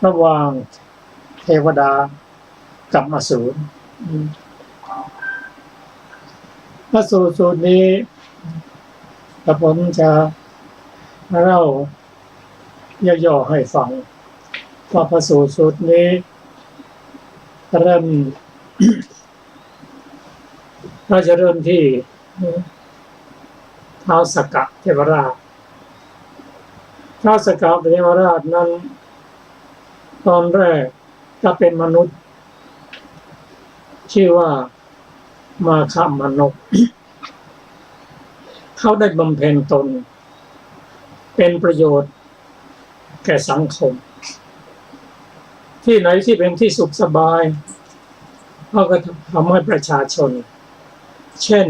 ระหว่างเทวดากับอสูรพระสูตรนี้กระผมจะเล่าย่อๆให้ฟังว่าพระสูตรนี้เริ่มเราจะเริ่มที่ท้าวสักกะเทวราชท้าวสักกะเทวราชนั้นตอนแรกก็เป็นมนุษย์ชื่อว่ามาฆมนกเขาได้บำเพ็ญตนเป็นประโยชน์แก่สังคมที่ไหนที่เป็นที่สุขสบายเขาก็ทำให้ประชาชนเช่น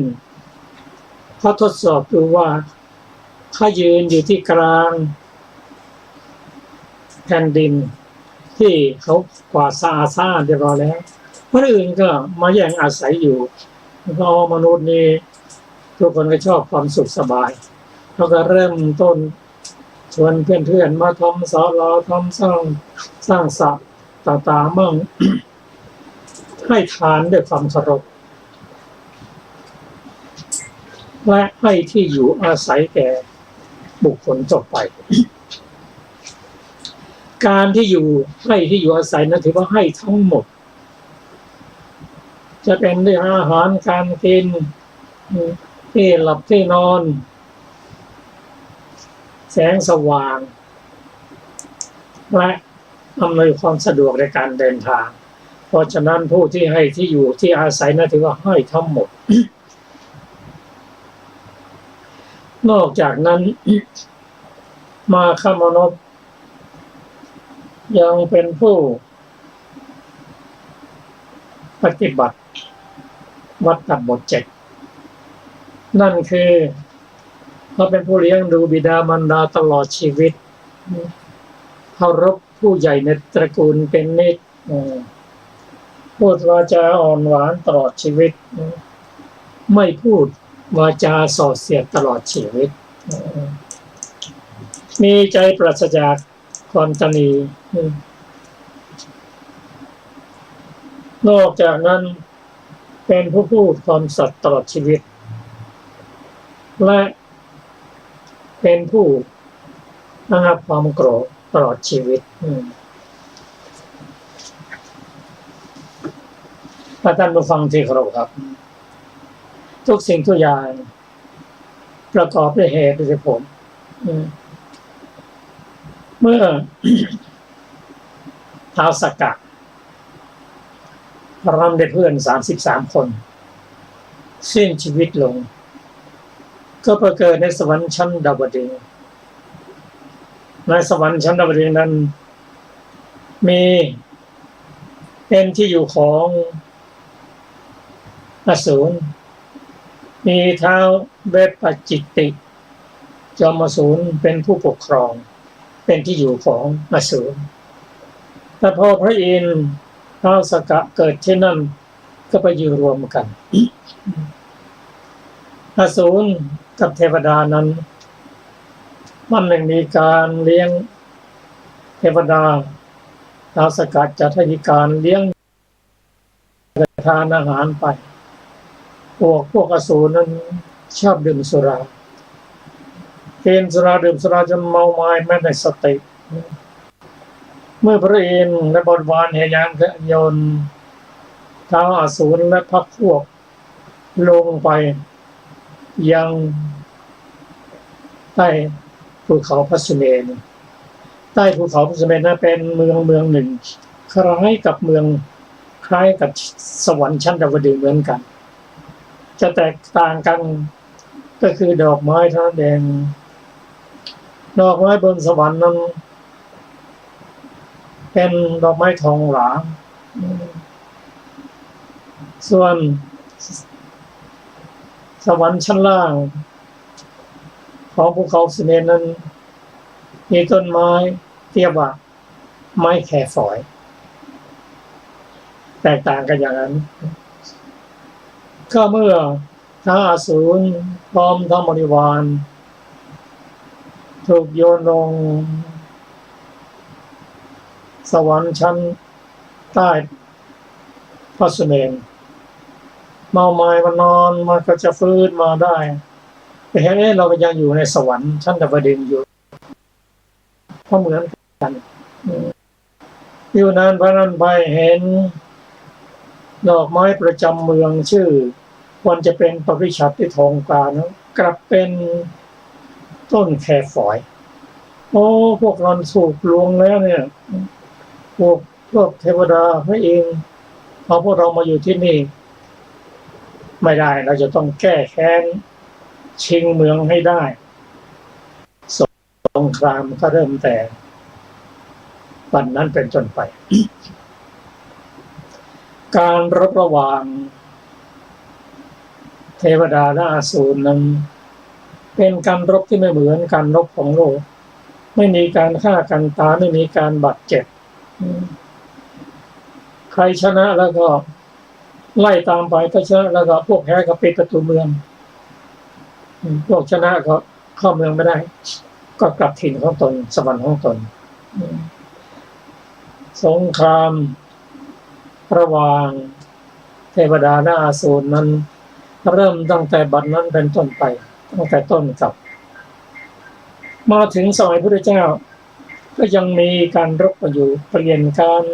เขาทดสอบดูว่าเขายืนอยู่ที่กลางแผ่นดินที่เขากวาดสะอาดเรียบร้อยแล้วคนอื่นก็มาแย่งอาศัยอยู่เพราะมนุษย์นี่ทุกคนก็ชอบความสุขสบายเขาก็เริ่มต้นชวนเพื่อนๆมาทำศาลาทำสร้างสระต่างๆมั่ง ให้ทานด้วยความเคารพและให้ที่อยู่อาศัยแก่บุคคลต่อไป การที่อยู่ให้ที่อยู่อาศัยนั้นถือว่าให้ทั้งหมดจะเป็นด้วยอาหารการกินที่หลับที่นอนแสงสว่างและอำนวยความสะดวกในการเดินทางเพราะฉะนั้นผู้ที่ให้ที่อยู่ที่อาศัยนั้นถือว่าให้ทั้งหมด นอกจากนั้น มาฆมนพยังเป็นผู้ปฏิบัติวัตตบท7นั่นคือเขาเป็นผู้เลี้ยงดูบิดามารดาตลอดชีวิตเคารพผู้ใหญ่ในตระกูลเป็นนิจพูดวาจาอ่อนหวานตลอดชีวิตไม่พูดวาจาส่อเสียดตลอดชีวิตมีใจปราศจากความตนีนอกจากนั้นเป็นผู้พูดความสัตย์ตลอดชีวิตและเป็นผู้ระงับความโกรธตลอดชีวิตท่านผู้ฟังที่เคารพครับทุกสิ่งทุกอย่างประกอบด้วยเหตุด้วยผลเมื่อ ท้าวสักกะพร้อมด้วยเพื่อน33 คนสิ้นชีวิตลงก็ไปเกิดในสวรรค์ชั้นดาวดึงส์ในสวรรค์ชั้นดาวดึงส์นั้นมีเป็นที่อยู่ของอสูรมีท้าวเวปปจิตติจอมอสูรเป็นผู้ปกครองเป็นที่อยู่ของอสูรแต่พอพระอินทร์ท้าวสักกะเกิดที่นั่นก็ไปอยู่รวมกันอสูรกับเทวดานั้นมันหนึ่งมีการเลี้ยงเทวดาท้าวสักกะจัดให้มีการเลี้ยงทานอาหารไปพวกอสูรนั้นชอบดื่มสุรากินสุราดื่มสุราจนเมาไม้ไม่ได้สติเมื่อพระอินทร์และบริวารเห็นอย่างโยนท้าวอสูรและพรรคพวกลงไปยังใต้ภูเขาพระสุเมรุใต้ภูเขาพระสุเมรุนั้นเป็นเมืองหนึ่งคล้ายกับสวรรค์ชั้นดาวดึงส์เหมือนกันจะแตกต่างกันก็คือดอกไม้เท่านั้นเองดอกไม้บนสวรรค์นั้นเป็นดอกไม้ทองหลางส่วนสวรรค์ชั้นล่างของภูเขาสุเมรุนั้นมีต้นไม้เรียกว่าไม้แคฝอยแตกต่างกันอย่างนั้นก็เมื่อท้าวอสูรพร้อมทั้งบริวารถูกโยนลง สวรรค์ชั้นใต้พระสุเมรุเมาไม้มานอนมันก็จะฟื้นมาได้แต่เห็นเราก็ยังอยู่ในสวรรค์ชั้นดาวดึงส์อยู่เพราะเหมือนกันอยู่นานพระนันไปเห็นดอกไม้ประจำเมืองชื่อวันจะเป็นปริชัดที่ทองกานะกลับเป็นต้นแคฝอยโอ้พวกเราถูกลวงแล้วเนี่ยพวกเทวดาพระเองเอาพวกเรามาอยู่ที่นี่ไม่ได้เราจะต้องแก้แค้นชิงเมืองให้ได้สงครามก็เริ่มแต่วันนั้นเป็นต้นไป การรบระหว่างเทวดาและอสูรนั้นเป็นการรบที่ไม่เหมือนการรบของโลกไม่มีการฆ่ากันตายไม่มีการบาดเจ็บใครชนะแล้วก็ไล่ตามไปถ้าชนะแล้วก็พวกแพ้ก็ปิดประตูเมืองพวกชนะก็เข้าเมืองไม่ได้ก็กลับถิ่นของตนสวรรค์ของตนสงครามระหว่างเทวดาและอสูรนั้นเริ่มตั้งแต่บัดนั้นเป็นต้นไปตั้งแต่ต้นกับมาถึงสมัยพระพุทธเจ้าก็ยังมีการรบกันอยู่เปลี่ยนการ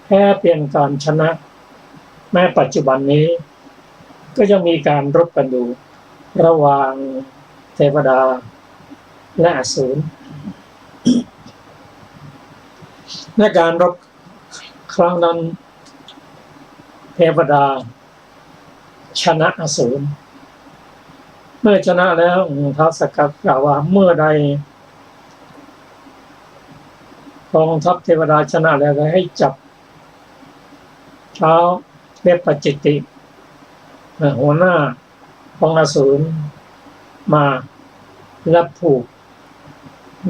แพ้เปลี่ยนการชนะแม้ปัจจุบันนี้ก็ยังมีการรบกันอยู่ระหว่างเทวดาและอสูรในการรบครั้งนั้นเทวดาชนะอสูรเมื่อชนะแล้วท้าวสักกะกล่าวว่าเมื่อใดกองทัพเทวดาชนะแล้วให้จับเท้าเวปปจิตติหัวหน้าของอสูรมาและผูก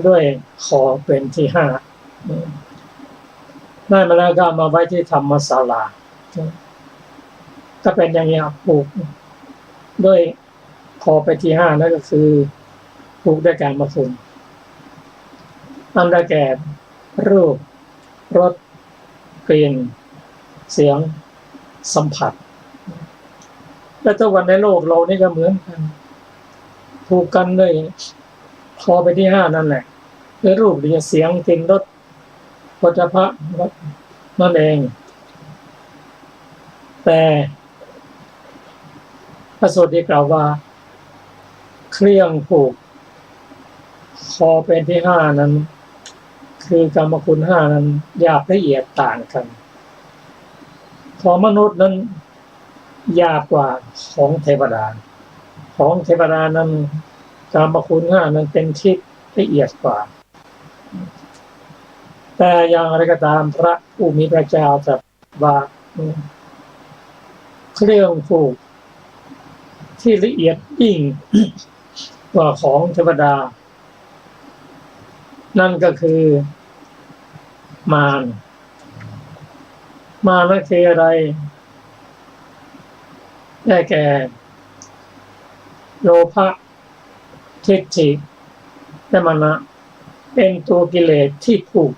ด้วยคอเป็นที่5ได้มาแล้วก็มาไว้ที่ธรรมศาลาก็เป็นอย่างนี้ผูกด้วยคอไปที่5นั่นก็คือผูกด้วยการมคุณอันได้แก่รูปรสกลิ่นเสียงสัมผัสและทุกวันในโลกเรานี่ก็เหมือนกันผูกกันด้วยคอไปที่5นั่นแหละด้วยรูปหรือเสียงกลิ่นรสโผฏฐัพพะนั่นเองแต่พระสูตรได้กล่าวว่าเครื่องผูกคอเป็นที่5นั้นคือกรรมคุณ5นั้นหยาบละเอียดต่างกันของมนุษย์นั้นหยาบกว่าของเทวดาของเทวดานั้นกรรมคุณ5นั้นเป็นทิพย์ละเอียดกว่าแต่อย่างไรก็ตามพระผู้มีพระเจ้าตรัสว่าเครื่องผูกที่ละเอียดยิ่งกว่าของเทวดานั่นก็คือมารนั่นคืออะไรได้แก่โลภะทิฏฐิและมานะเป็นตัวกิเลสที่ผูก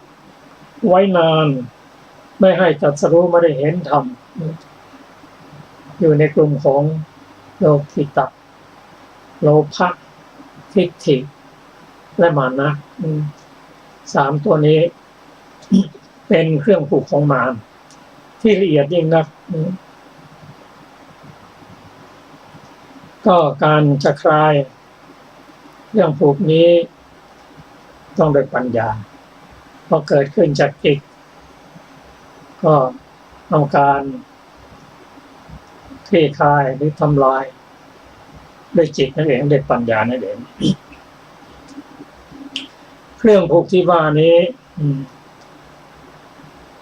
ไว้นานไม่ให้ตรัสรู้ไม่ได้เห็นธรรมอยู่ในกลุ่มของโลกิตะโลภะทิฏฐิและมานะ3ตัวนี้เป็นเครื่องผูกของมารที่ละเอียดยิ่งนักก็การจะคลายเรื่องผูกนี้ต้องด้วยปัญญาพอเกิดขึ้นจากจิตก็ต้องการคลี่คลายหรือทำลายด้วยจิตนั่นเองด้วยปัญญานั่นเองเครื่องผูกที่ว่านี้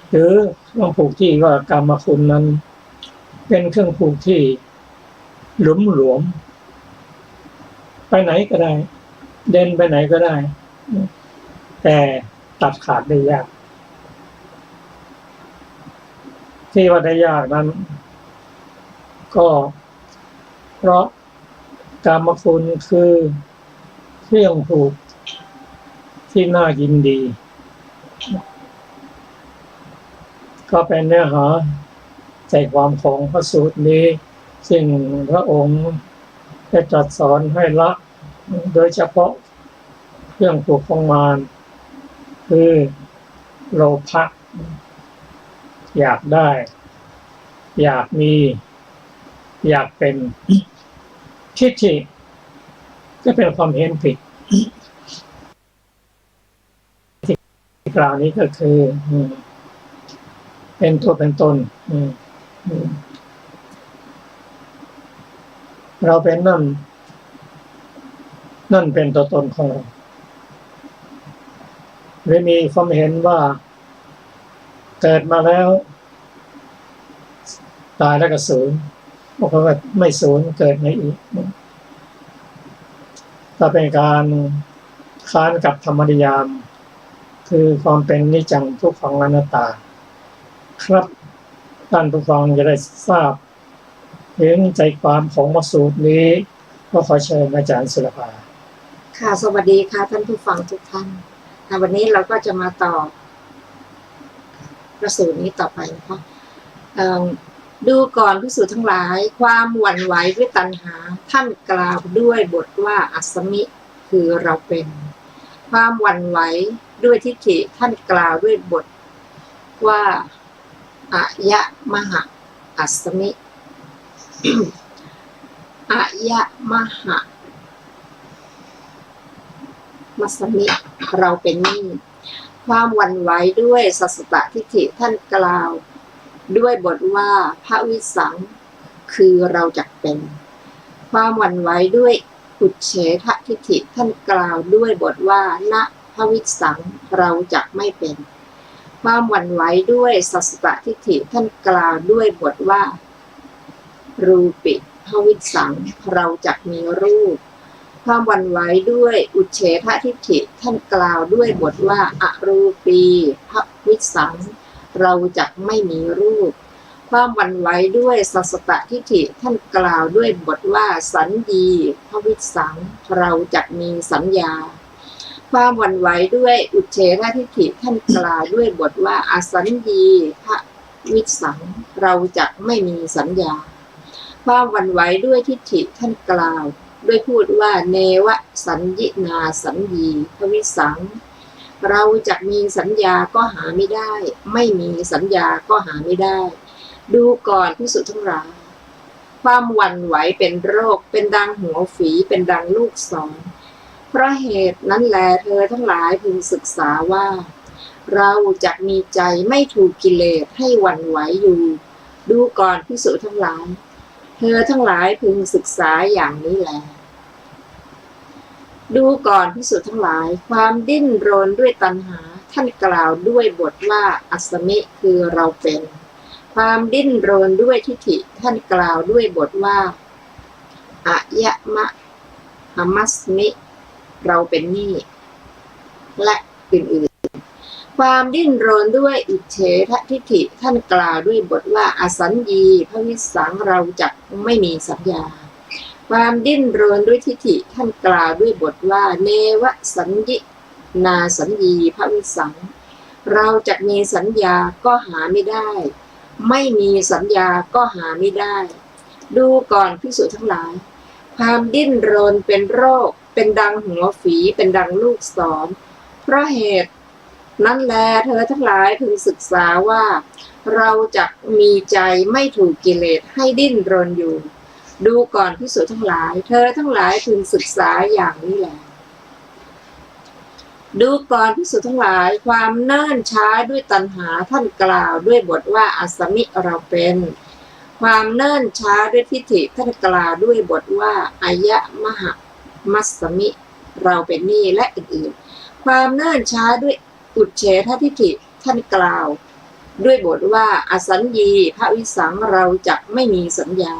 หรือเครื่องผูกที่ว่ากรรมคุณนั้นเป็นเครื่องผูกที่หลวมไปไหนก็ได้เดินไปไหนก็ได้แต่ตัดขาดได้ยากที่ว่าได้ยากนั้นก็เพราะกรรมคุณคือเครื่องผูกที่น่ายินดี ก็เป็นเนื้อหาใจความของพระสูตรนี้ซึ่งพระองค์ได้ตรัสสอนให้ละโดยเฉพาะเครื่องผูกของมารคือโลภะอยากได้ อยากมี อยากเป็นทิฏฐิก็เป็นความเห็นผิดที่กล่าวนี้ก็คือเป็นตัวเป็นตนเราเป็นนั่นเป็นตัวตนของเราหรือมีความเห็นว่าเกิดมาแล้วตายแล้วก็สูญบอกว่าไม่สูญเกิดไม่อีกก็เป็นการค้านกับธรรมนิยามคือความเป็นนิจจังทุกขังอนัตตาครับท่านผู้ฟังจะได้ทราบถึงใจความของพระสูตรนี้ก็ขอเชิญอาจารย์ศิลปาค่ะสวัสดีค่ะท่านผู้ฟังทุกท่านวันนี้เราก็จะมาต่อพระสูตรนี้ต่อไปนะคะดูก่อนภิกษุทั้งหลายความหวั่นไหวด้วยตัณหาท่านกล่าวด้วยบทว่าอัสสมิคือเราเป็นความหวั่นไหวด้วยทิฏฐิท่านกล่าวด้วยบทว่าอายะมหะอัสสมิอายะมหะมัสสมิเราเป็นนี่ความหวั่นไหวด้วยสัสสตทิฏฐิท่านกล่าวด้วยบทว่าพระวิสังคือเราจักเป็นความหวั่นไหวด้วยอุจเฉททิฏฐิท่านกล่าวด้วยบทว่าณพระวิสังเราจักไม่เป็นความหวั่นไหวด้วยสัสสตทิฏฐิท่านกล่าวด้วยบทว่ารูปิพระวิสังเราจักมีรูปความหวั่นไหวด้วยอุจเฉททิฏฐิท่านกล่าวด้วยบทว่าอรูปีพระวิสังเราจักไม่มีรูปความหวั่นไหวด้วยสัสสตทิฏฐิท่านกล่าวด้วยบทว่าสัญญีพระวิสังเราจักมีสัญญาความหวั่นไหวด้วยอุจเฉททิฏฐิท่านกล่าวด้วยบทว่าอสัญญีพระวิสังเราจักไม่มีสัญญาความหวั่นไหวด้วยทิฏฐิท่านกล่าวด้วยพูดว่าเนวสัญญินาสัญญีพระวิสังเราจักมีสัญญาก็หาไม่ได้ไม่มีสัญญาก็หาไม่ได้ดูก่อนภิกษุทั้งหลายความหวั่นไหวเป็นโรคเป็นดังหัวฝีเป็นดังลูกศรเพราะเหตุนั้นแลเธอทั้งหลายพึงศึกษาว่าเราจักมีใจไม่ถูกกิเลสให้หวั่นไหวอยู่ดูก่อนภิกษุทั้งหลายเธอทั้งหลายพึงศึกษาอย่างนี้แลดูก่อนภิกษุทั้งหลายความดิ้นรนด้วยตัณหาท่านกล่าวด้วยบทว่าอัสสมิคือเราเป็นความดิ้นรนด้วยทิฏฐิท่านกล่าวด้วยบทว่าอายะมะหมัสมิเราเป็นนี่และอื่นๆความดิ้นรนด้วยอุจเฉททิฏฐิท่านกล่าวด้วยบทว่าอสัญญีพระวิสังเราจักไม่มีสัญญาความดิ้นรนด้วยทิฏฐิท่านกล่าวด้วยบทว่าเนวสัญญินาสัญญีพระวิสังเราจักมีสัญญาก็หาไม่ได้ไม่มีสัญญาก็หาไม่ได้ดูก่อนภิกษุทั้งหลายความดิ้นรนเป็นโรคเป็นดังหัวฝีเป็นดังลูกศรเพราะเหตุนั้นแลเธอทั้งหลายพึงศึกษาว่าเราจักมีใจไม่ถูกกิเลสให้ดิ้นรนอยู่ดูก่อนภิกษุทั้งหลายเธอทั้งหลายพึงศึกษาอย่างนี้แหละดูก่อนภิกษุทั้งหลายความเนิ่นช้าด้วยตัณหาท่านกล่าวด้วยบทว่าอัสสมิเราเป็นความเนิ่นช้าด้วยทิฏฐิท่านกล่าวด้วยบทว่าอายะมหะมัสสมิเราเป็นนี่และอื่นๆความเนิ่นช้าด้วยอุจเฉททิฏฐิท่านกล่าวด้วยบทว่าอสัญญีพระวิสังเราจักไม่มีสัญญา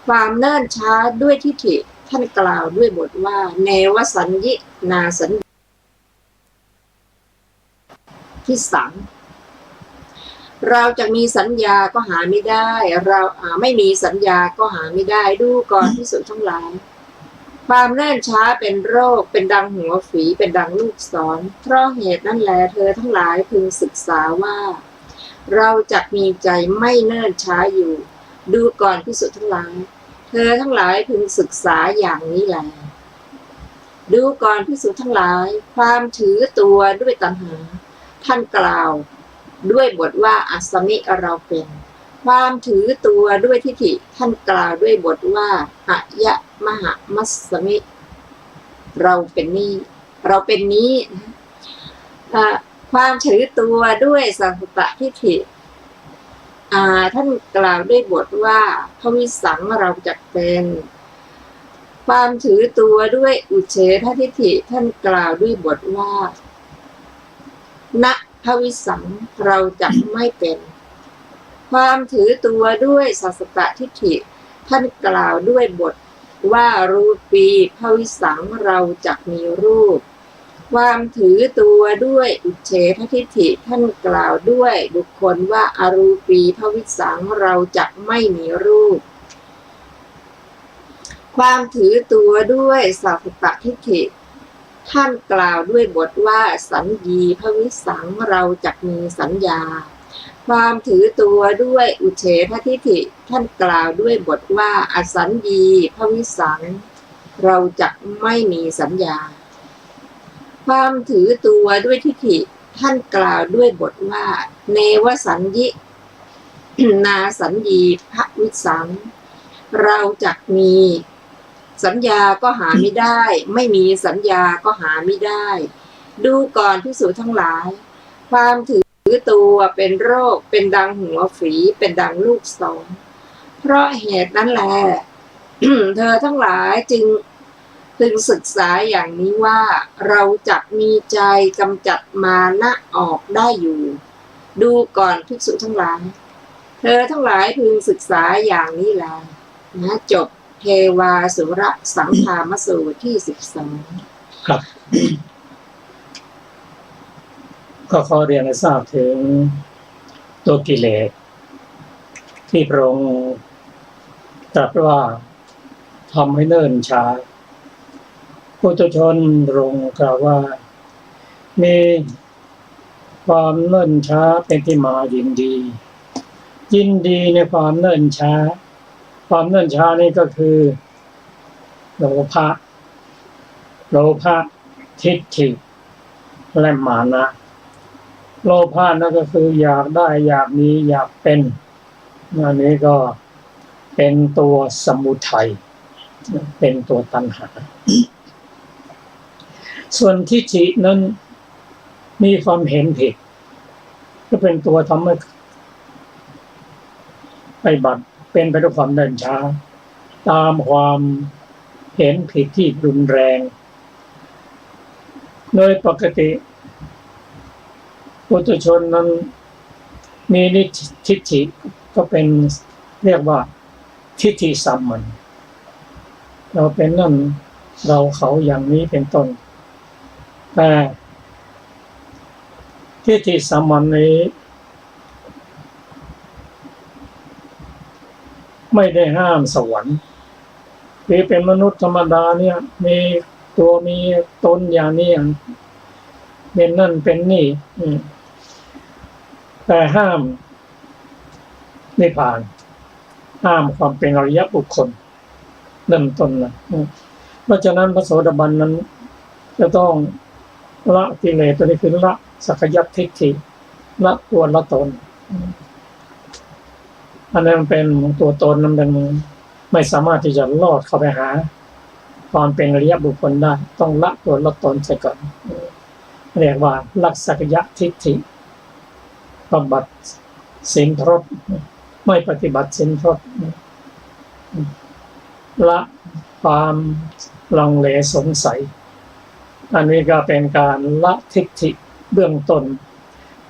ความเนิ่นช้าด้วยทิฏฐิท่านกล่าวด้วยบทว่าเนวสัญญินาสัญภิสังเราจะมีสัญญาก็หาไม่ได้เราไม่มีสัญญาก็หาไม่ได้ดูก่อนภิกษุทั้งหลายความเนิ่นช้าเป็นโรคเป็นดังหัวฝีเป็นดังลูกศรเพราะเหตุนั้นแลเธอทั้งหลายพึงศึกษาว่า เราจักมีใจไม่เนิ่นช้าอยู่ดูก่อนภิกษุทั้งหลายเธอทั้งหลายพึงศึกษาอย่างนี้แลดูก่อนภิกษุทั้งหลายความถือตัวด้วยตัณหาท่านกล่าวด้วยบทว่าอัสสมิเราเป็นความถือตัวด้วยทิฏฐิท่านกล่าวด้วยบทว่าหยะมหามัสสมิเราเป็นนี้ความถือตัวด้วยสังสตทิฏฐิท่านกล่าวด้วยบทว่าภวิสังเราจักเป็นความถือตัวด้วยอุเฉททิฏฐิท่านกล่าวด้วยบทว่าณภวิสังเราจักไม่เป็นความถือตัวด้วยสัสสตทิฏฐิท่านกล่าวด้วยบทว่ารูปีภวิสังเราจักมีรูปความถือตัวด้วยอุเฉททิฏฐิท่านกล่าวด้วยบุคคลว่าอรูปีภวิสังเราจักไม่มีรูปความถือตัวด้วยสัพพะทิฏฐิท่านกล่าวด้วยบทว่าสัญญีภวิสังเราจักมีสัญญาความถือตัวด้วยอุเฉททิฏฐิท่านกล่าวด้วยบทว่าอสัญญีภวิสังเราจักไม่มีสัญญาความถือตัวด้วยทิฏฐิท่านกล่าวด้วยบทว่าเนวสัญญิ นาสัญญีภวิสังเราจักมีสัญญาก็หาไม่ได้ไม่มีสัญญาก็หาไม่ได้ดูก่อนภิกษุทั้งหลายความถือตัวเป็นโรคเป็นดังหัวฝีเป็นดังลูกศรเพราะเหตุนั้นแล เธอทั้งหลายจึงศึกษาอย่างนี้ว่าเราจักมีใจกำจัดมานะออกได้อยู่ดูก่อนภิกษุทั้งหลายเธอทั้งหลายพึงศึกษาอย่างนี้แลนะจบเทวาสุรสังฆามสูตรที่12ครับ ก็ขอเรียนให้ทราบถึงตัวกิเลสที่พระองค์ตรัสว่าทำให้เนิ่นช้าปุถุชนตรงกล่าวว่ามีความเนิ่นช้าเป็นที่มายินดีในความเนิ่นช้าความเนิ่นช้านี่ก็คือโลภะทิฏฐิและมานะโลภะนั่นก็คืออยากได้อยากมีอยากเป็นอันนี้ก็เป็นตัวสมุทัยเป็นตัวตัณหาส่วนทิฏฐินั้นมีความเห็นผิดก็เป็นตัวทำให้ไปบัติเป็นไปด้วยความเนิ่นช้าตามความเห็นผิดที่รุนแรงโดยปกติปุถุชนนั้นมีทิฏฐิก็เป็นเรียกว่าทิฏฐิสัมมันเราเป็นนั่นเราเขาอย่างนี้เป็นต้นแต่ทิฏฐิสัมมันนี้ไม่ได้ห้ามสวรรค์ที่เป็นมนุษย์ธรรมดาเนี่ยมีตัวมีตนอย่างนี้เป็นนั่นเป็นนี่แต่ห้ามนิพพานห้ามความเป็นอริยบุคคลเริ่มต้นนะเพราะฉะนั้นพระโสดาบันนั้นจะต้องละกิเลสตัวนี้คือละสักยัตทิฏฐิละตัวละตนอันนั้นเป็นตัวตนนั้นเป็นไม่สามารถที่จะลอดเข้าไปหาความเป็นอริยบุคคลได้ต้องละตัวละตนเสียก่อนเรียกว่าละสักยัตทิฏฐิปฏิบัติศีลครบไม่ปฏิบัติศีลครบละความลังเลสงสัยอันนี้ก็เป็นการละทิฏฐิเบื้องต้น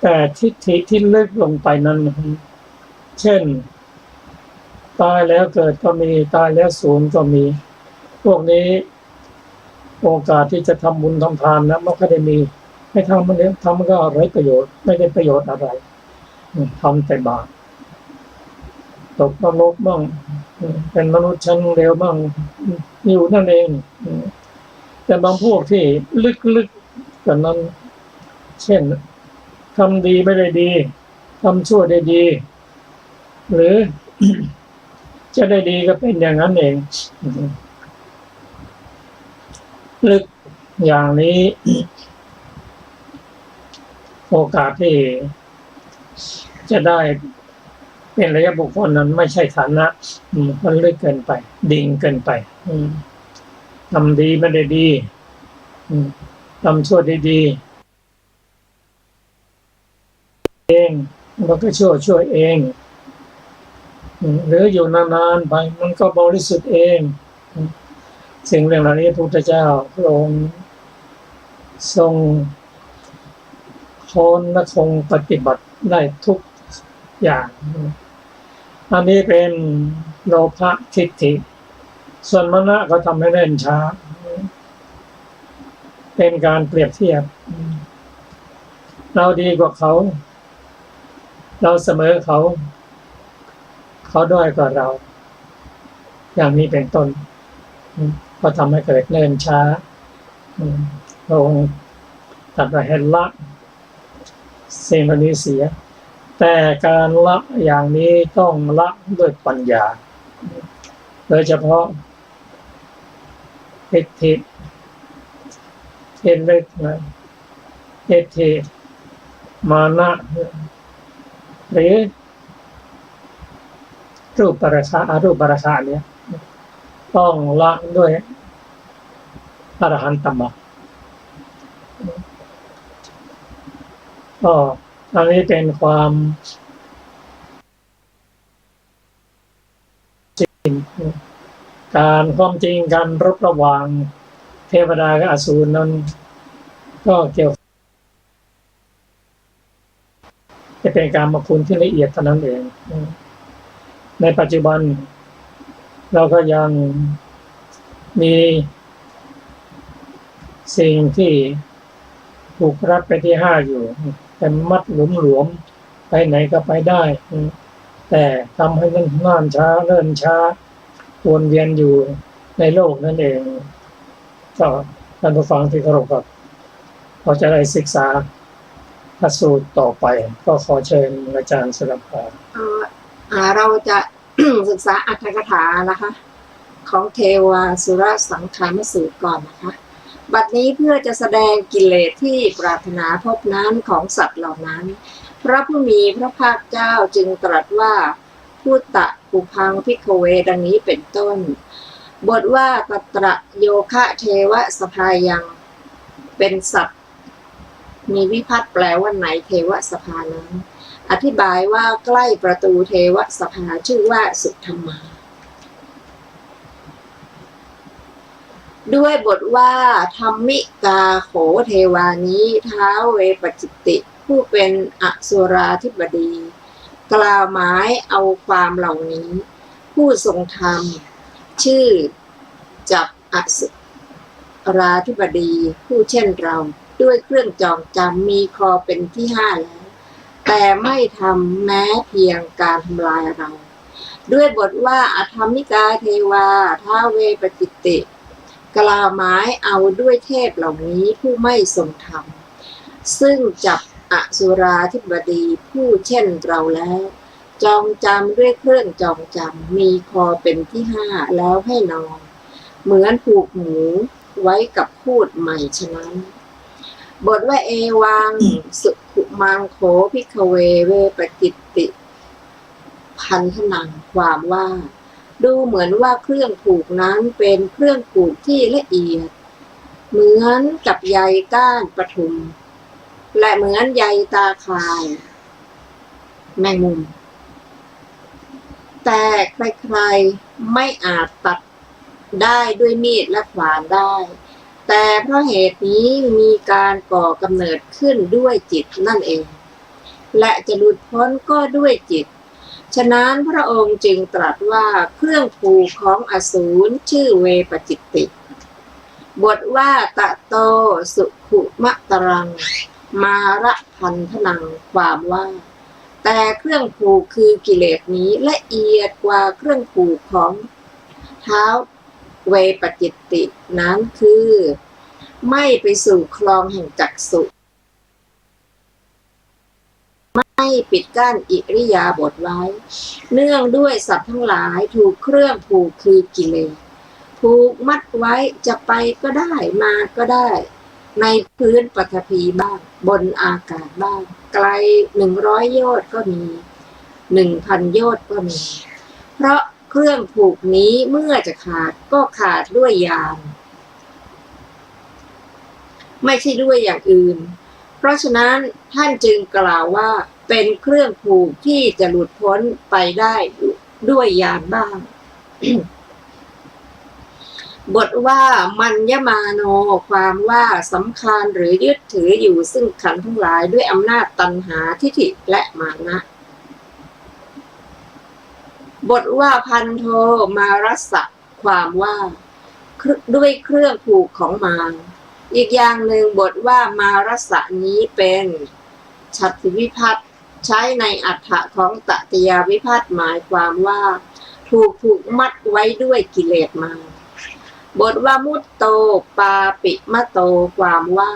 แต่ทิฏฐิที่ลึกลงไปนั้นเช่นตายแล้วเกิดก็มีตายแล้วสูญก็มีพวกนี้โอกาสที่จะทำบุญทำทานนะมันก็ได้มีไม่ทำมันเนี่ยทำมันก็ไร้ประโยชน์ไม่ได้ประโยชน์อะไรทำแต่บาปตกนรกบ้างเป็นมนุษย์ชั้นเลวบ้างอยู่นั่นเองแต่บางพวกที่ลึกๆกันนั้นเช่นทำดีไม่ได้ดี ทำชั่วได้ดี หรือ จะได้ดีก็เป็นอย่างนั้นเองลึกอย่างนี้ โอกาสที่จะได้เป็นระยะบุคคลนั้นไม่ใช่ฐานะมันลึกเกินไปดิ่งเกินไปทำดีไม่ได้ดีทำชั่วได้ดีเองมันก็ช่วยเองหรืออยู่นานๆไปมันก็บริสุทธิ์เองสิ่งเหล่านี้พระพุทธเจ้าพระองค์ทรงค้นและคงปฏิบัติได้ทุกอย่างอันนี้เป็นโลภะทิฏฐิส่วนมนะก็ทำให้เล่นช้าเป็นการเปรียบเทียบเราดีกว่าเขาเราเสมอเขาด้อยกว่าเราอย่างนี้เป็นต้นก็ทำให้เกิดเนิ่นช้าพระองค์ตรัสว่าให้ละสิ่งเหล่านี้เสียแต่การละอย่างนี้ต้องละด้วยปัญญาโดยเฉพาะทิฏฐิเห็นลึกนะทิฏฐิมานะหรือรูปราคะอรูปราคะเนี่ยต้องละด้วยอรหันตมรรคก็อันนี้เป็นความจริงความจริงการรบระหว่างเทวดากับอสูรนั้นก็เกี่ยวจะเป็นการมาคุณที่ละเอียดเท่านั้นเองในปัจจุบันเราก็ยังมีสิ่งที่ถูกรัดไปที่5อยู่แต่มัดหลวมไปไหนก็ไปได้แต่ทำให้มันเนิ่นช้าวนเวียนอยู่ในโลกนั่นเองก็ท่านผู้ฟังที่เคารพครับพอจะได้ศึกษาพระสูตรต่อไปก็ขอเชิญอาจารย์สลับครับเราจะ ศึกษาอรรถกถานะคะของเทวาสุรสังขารสูตรก่อนนะคะบัดนี้เพื่อจะแสดงกิเลสที่ปรารถนาพบนั้นของสัตว์เหล่านั้นพระผู้มีพระภาคเจ้าจึงตรัสว่าพุตตะปุพังภิกขเวดังนี้เป็นต้นบทว่าตัตระโยคะเทวสภายังเป็นสัตว์มีวิภัตแปลว่าไหนเทวสภานั้นอธิบายว่าใกล้ประตูเทวสภาชื่อว่าสุธรรมาด้วยบทว่าธรรมิกาโขเทวานี้ท้าวเวปจิตติผู้เป็นอสุราธิบดีกล่าวหมายเอาความเหล่านี้ผู้ทรงธรรมชื่อจับอสุราธิบดีผู้เช่นเราด้วยเครื่องจองจำมีคอเป็นที่5แล้วแต่ไม่ทำแม้เพียงการทำลายเราด้วยบทว่าอธรรมิกาเทวาท้าวเวปจิตติกล่าวหมายเอาด้วยเทพเหล่านี้ผู้ไม่ทรงธรรมซึ่งจับอสุราธิบดีผู้เช่นเราแล้วจองจำด้วยเครื่องจองจำมีคอเป็นที่5แล้วให้นอนเหมือนผูกหมูไว้กับพูดใหม่ฉะนั้นบทว่าเอวังสุขุมังโขภิกขเวเวปจิตติพันธนังความว่าดูเหมือนว่าเครื่องผูกนั้นเป็นเครื่องผูกที่ละเอียดเหมือนกับใยก้านปทุมและเหมือนใยตาข่ายแมงมุมแต่ใครๆไม่อาจตัดได้ด้วยมีดและขวานได้แต่เพราะเหตุนี้มีการก่อกำเนิดขึ้นด้วยจิตนั่นเองและจะหลุดพ้นก็ด้วยจิตฉะนั้นพระองค์จึงตรัสว่าเครื่องผูกของอสูรชื่อเวปจิตติบทว่าตะโตสุขุมะตรังมาระพันธนังความว่าแต่เครื่องผูกคือกิเลสนี้ละเอียดกว่าเครื่องผูกของเท้าเวปจิตตินั้นคือไม่ไปสู่คลองแห่งจักษุไม่ ให้ปิดกั้นอิริยาบถไว้เนื่องด้วยสัตว์ทั้งหลายถูกเครื่องผูกคือกิเลสผูกมัดไว้จะไปก็ได้มาก็ได้ในพื้นปฐพีบ้างบนอากาศบ้างไกล100 โยชน์ก็มี 1,000 โยชน์ก็มีเพราะเครื่องผูกนี้เมื่อจะขาดก็ขาดด้วยยานไม่ใช่ด้วยอย่างอื่นเพราะฉะนั้นท่านจึงกล่าวว่าเป็นเครื่องผูกที่จะหลุดพ้นไปได้ด้วยยานบ้าง บทว่ามัญญมาโนความว่าสำคัญหรือยึดถืออยู่ซึ่งขันธ์ทั้งหลายด้วยอำนาจตัณหาทิฏฐิและมานะ บทว่าพันโทมารัสสะความว่าด้วยเครื่องผูกของมารอีกอย่างหนึ่งบทว่ามารัสสะนี้เป็นฉัตรวิภัตติใช้ในอรรถะของตติยวิภัตติหมายความว่าถูกผูกมัดไว้ด้วยกิเลสมารบทว่ามุตโตปาปิมะโตความว่า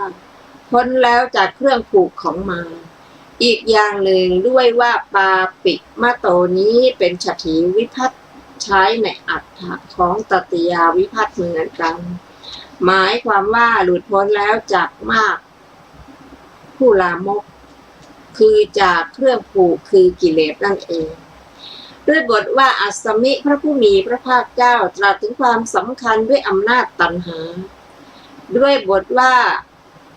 พ้นแล้วจากเครื่องผูกของมารอีกอย่างหนึ่งด้วยว่าปาปิมะโตนี้เป็นฉัตรวิภัตติใช้ในอรรถะของตติยวิภัตติเหมือนกันหมายความว่าหลุดพ้นแล้วจากมากผู้ลามกคือจากเครื่องผูกคือกิเลสนั่นเองด้วยบทว่าอัสสมิพระผู้มีพระภาคเจ้าตรัสถึงความสำคัญด้วยอำนาจตัณหาด้วยบทว่า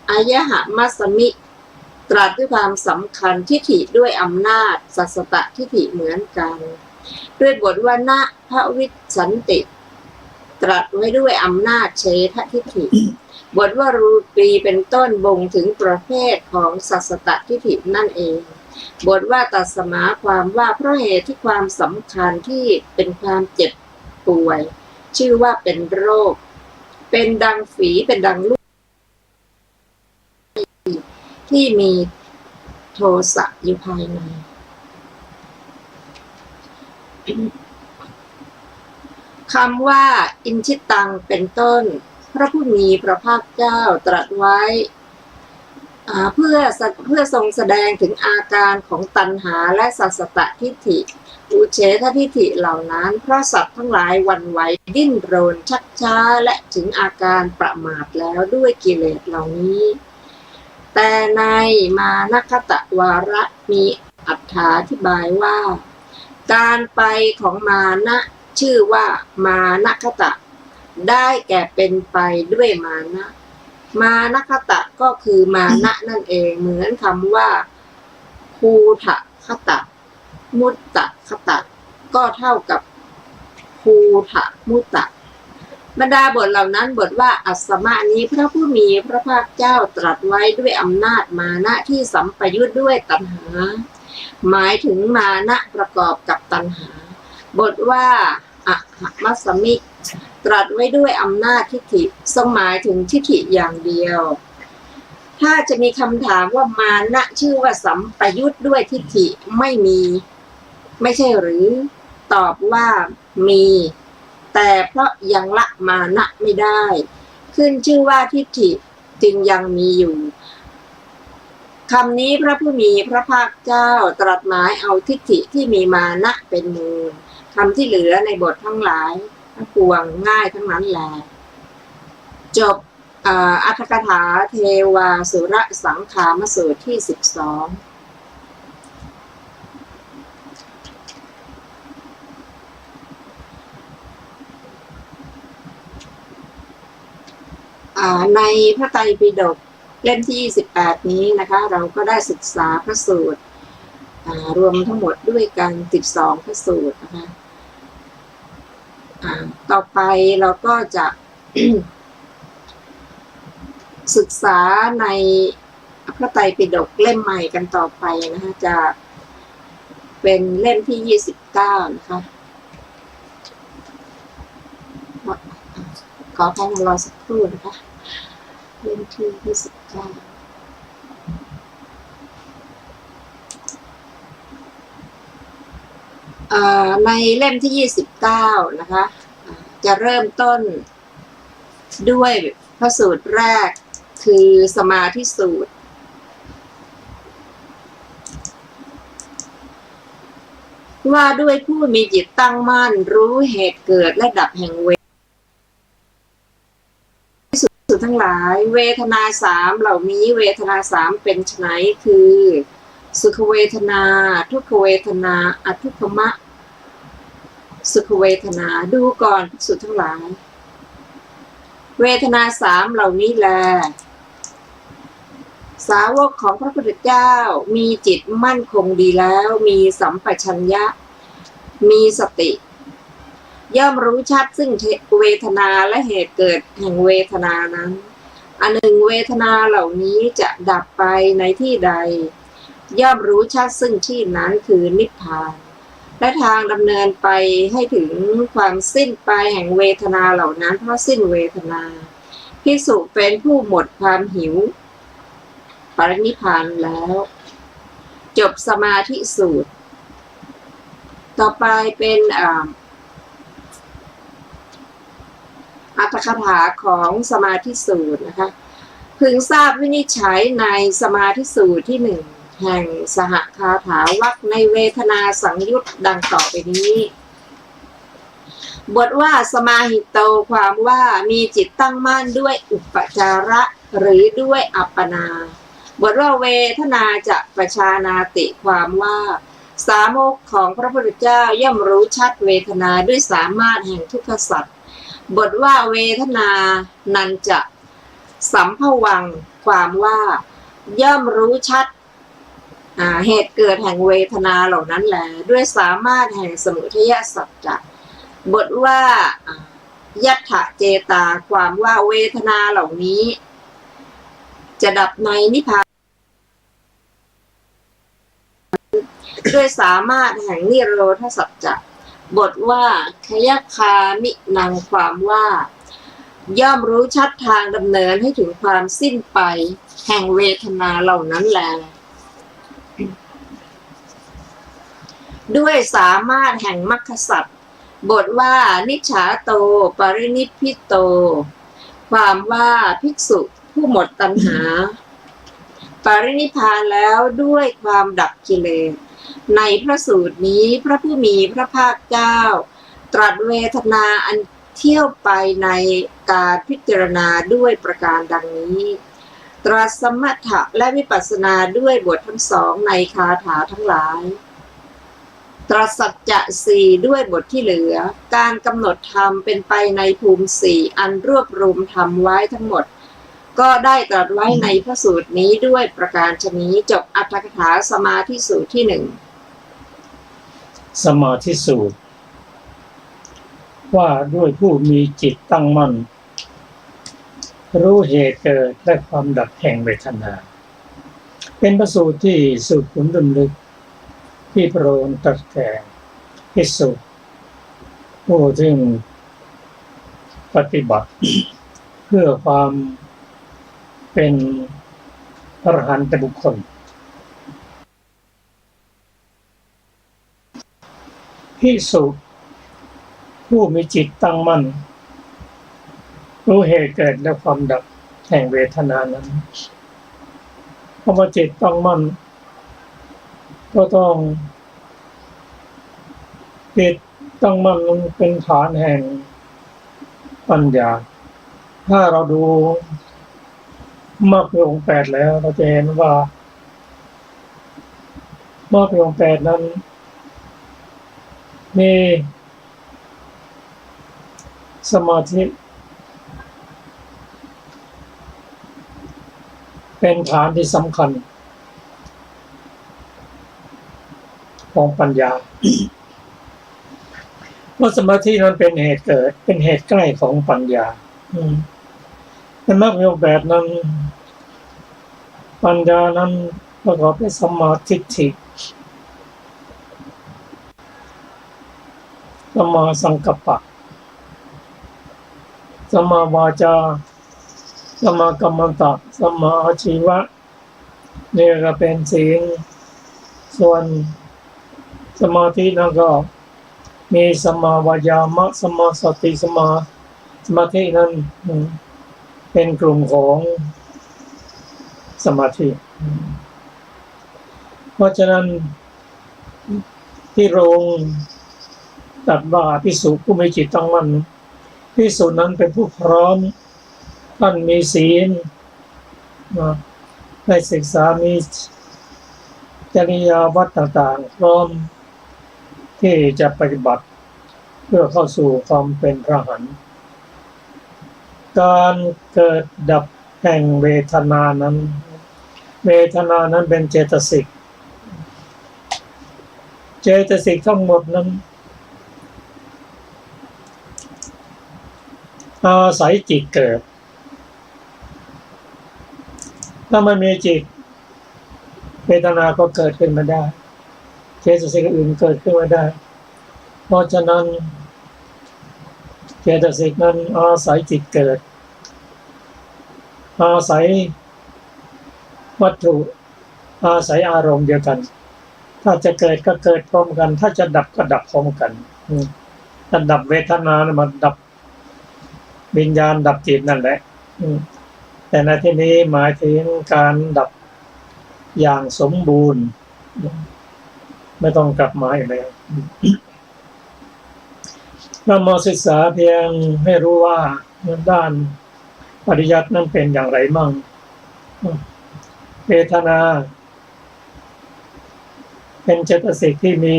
อายหะมัสสมิตรัสด้วยความสำคัญทิฏฐิด้วยอำนาจสัสสตทิฏฐิเหมือนกันด้วยบทว่านะพระวิสันติตรัสไว้ด้วยอำนาจเฉททิฏฐิบทว่ารูปีเป็นต้นบ่งถึงประเภทของสัสสตทิฏฐินั่นเองบทว่าตัสสมาความว่าเพราะเหตุที่ความสำคัญที่เป็นความเจ็บป่วยชื่อว่าเป็นโรคเป็นดังฝีเป็นดังลูกที่มีโทสะอยู่ภายในคำว่าอินชิตังเป็นต้นพระผู้มีพระภาคเจ้าตรัสไว้เพื่อทรงแสดงถึงอาการของตัณหาและสัสสตทิฏฐิอุเฉททิฏฐิเหล่านั้นเพราะสัตว์ทั้งหลายหวั่นไหวดิ้นรนชักช้าและถึงอาการประมาทแล้วด้วยกิเลสเหล่านี้แต่ในมานัคคตวาระมีอธิบายว่าการไปของมานะชื่อว่ามานัคคตได้แก่เป็นไปด้วยมานะมานัคคตก็คือมานะนั่นเองเหมือนคำว่าภูทะคตะมุตตะคตะก็เท่ากับภูทะมุตตะบรรดาบทเหล่านั้นบทว่าอัสสมะนี้พระผู้มีพระภาคเจ้าตรัสไว้ด้วยอำนาจมานะที่สัมปยุทธ์ด้วยตัณหาหมายถึงมานะประกอบกับตัณหาบทว่าอะหัมัสสมิตรัสไว้ด้วยอำนาจทิฏฐิทรงหมายถึงทิฏฐิอย่างเดียวถ้าจะมีคำถามว่ามานะชื่อว่าสัมปยุทธ์ด้วยทิฏฐิไม่ใช่หรือตอบว่ามีแต่เพราะยังละมานะไม่ได้ขึ้นชื่อว่าทิฏฐิจึงยังมีอยู่คำนี้พระผู้มีพระภาคเจ้าตรัสหมายเอาทิฏฐิที่มีมานะเป็นมูลคำที่เหลือในบททั้งหลายทั้งปวงง่ายทั้งนั้นแหละจบอรรถกถาเทวาสุรสังขามสูตรที่12ในพระไตรปิฎกเล่มที่28นี้นะคะเราก็ได้ศึกษาพระสูตรรวมทั้งหมดด้วยกัน12พระสูตรนะคะต่อไปเราก็จะ ศึกษาในพระไตรปิฎกเล่มใหม่กันต่อไปนะคะจะเป็นเล่มที่29นะคะขอแค่รอสักครู่นะคะเล่มที่29ในเล่มที่29นะคะจะเริ่มต้นด้วยพระสูตรแรกคือสมาธิสูตร ว่าด้วยผู้มีจิตตั้งมั่นรู้เหตุเกิดและดับแห่งเวทสุดทั้งหลายเวทนาสามเหล่านี้เวทนาสามเป็นไฉนคือสุขเวทนาทุกขเวทนาอทุกขมะสุขเวทนาดูก่อนภิกษุทั้งหลายเวทนาสามเหล่านี้แลสาวกของพระพุทธเจ้ามีจิตมั่นคงดีแล้วมีสัมปชัญญะมีสติย่อมรู้ชัดซึ่งเวทนาและเหตุเกิดแห่งเวทนานั้นอันหนึ่งเวทนาเหล่านี้จะดับไปในที่ใดย่อมรู้ชัดซึ่งที่นั้นคือนิพพานและทางดำเนินไปให้ถึงความสิ้นไปแห่งเวทนาเหล่านั้นเพราะสิ้นเวทนาภิกษุเป็นผู้หมดความหิวปรินิพพานแล้วจบสมาธิสูตรต่อไปเป็นอัตถกถาของสมาธิสูตรนะคะพึงทราบวินิจฉัยในสมาธิสูตรที่หนึ่งแห่งสหคาถาวรรคในเวทนาสังยุตดังต่อไปนี้บทว่าสมาหิตโตความว่ามีจิตตั้งมั่นด้วยอุปจาระหรือด้วยอัปปนาบทว่าเวทนาจะประชานาติความว่าสาวกของพระพุทธเจ้าย่อมรู้ชัดเวทนาด้วยสามารถแห่งทุกขสัจบทว่าเวทนานันจะสัมภวังความว่าย่อมรู้ชัดเหตุเกิดแห่งเวทนาเหล่านั้นแหละด้วยสามารถแห่งสมุทัยสัจจะบทว่ายัตถะเจตาความว่าเวทนาเหล่านี้จะดับในนิพพานด้วยสามารถแห่งนิโรธสัจจะบทว่าขยคามินังความว่าย่อมรู้ชัดทางดำเนินให้ถึงความสิ้นไปแห่งเวทนาเหล่านั้นแลด้วยสามารถแห่งมรรคสัจบทว่านิจฉาโตปรินิพพิโตความว่าภิกษุผู้หมดตัณหาปรินิพพานแล้วด้วยความดับกิเลสในพระสูตรนี้พระผู้มีพระภาคเจ้าตรัสเวทนาอันเที่ยวไปในการพิจารณาด้วยประการดังนี้ตรัสสมถะและวิปัสสนาด้วยบททั้งสองในคาถาทั้งหลายตรัสสัจจะสี่ด้วยบทที่เหลือการกำหนดธรรมเป็นไปในภูมิสี่อันรวบรวมธรรมไว้ทั้งหมดก็ได้ตรัสไว้ในพระสูตรนี้ด้วยประการฉะนี้จบอัตถกถาสมาธิสูตรที่หนึ่งสมาธิสูตรว่าด้วยผู้มีจิตตั้งมั่นรู้เหตุเกิดและความดับแห่งเวทนาเป็นพระสูตรที่สุดขุนลึกที่พระองค์ตรัสแก่ภิกษุผู้ซึ่งปฏิบัติเพื่อความเป็นอรหันตบุคคลภิกษุผู้มีจิตตั้งมั่นรู้เหตุเกิดและความดับแห่งเวทนานั้นเพราะว่าจิตตั้งมั่นก็ต้องจิตตั้งมั่นเป็นฐานแห่งปัญญาถ้าเราดูมรรคองค์แปดแล้วเราจะเห็นว่ามรรคองค์แปดนั้นมีสมาธิเป็นฐานที่สำคัญของปัญญาเพราะสมาธินั้นเป็นเหตุเกิดเป็นเหตุใกล้ของปัญญาในมรรคองค์แปดนั้นปัญญานั้นประกอบด้วยสัมมาทิฏฐิสัมมาสังกัปปะสัมมาวาจาสัมมากัมมันตะสัมมาอาชีวะนี่ก็เป็นศีลส่วนสมาธินั้นก็มีสัมมาวายามะสัมมาสติสัมมาสมาธินั้นเป็นกลุ่มของสมาธิเพราะฉะนั้น ที่โรงตรัสว่าภิกษุผู้มีจิตตั้งมั่นภิกษุนั้นเป็นผู้พร้อมท่านมีศีลได้ศึกษามีจริยาวัดต่างๆพร้อมที่จะปฏิบัติเพื่อเข้าสู่ความเป็นพระอรหันต์การเกิดดับแห่งเวทนานั้นเป็นเจตสิกทั้งหมดนั้นอาศัยจิตเกิดถ้าไม่มีจิตเวทนาก็เกิดขึ้นมาได้เจตสิกอื่นเกิดขึ้นมาได้เพราะฉะนั้นเจตสิกนั้นอาศัยจิตเกิดอาศัยวัตถุอาศัยอารมณ์เดียวกันถ้าจะเกิดก็เกิดพร้อมกันถ้าจะดับก็ดับพร้อมกันถ้าดับเวทนามันดับวิญญาณดับจิตนั่นแหละแต่ในที่นี้หมายถึงการดับอย่างสมบูรณ์ไม่ต้องกลับมาอีกแล้วเรามาศึกษาเพียงให้รู้ว่าด้านปริยัตินั้นเป็นอย่างไรมั่งเวทนาเป็นเจตสิกที่มี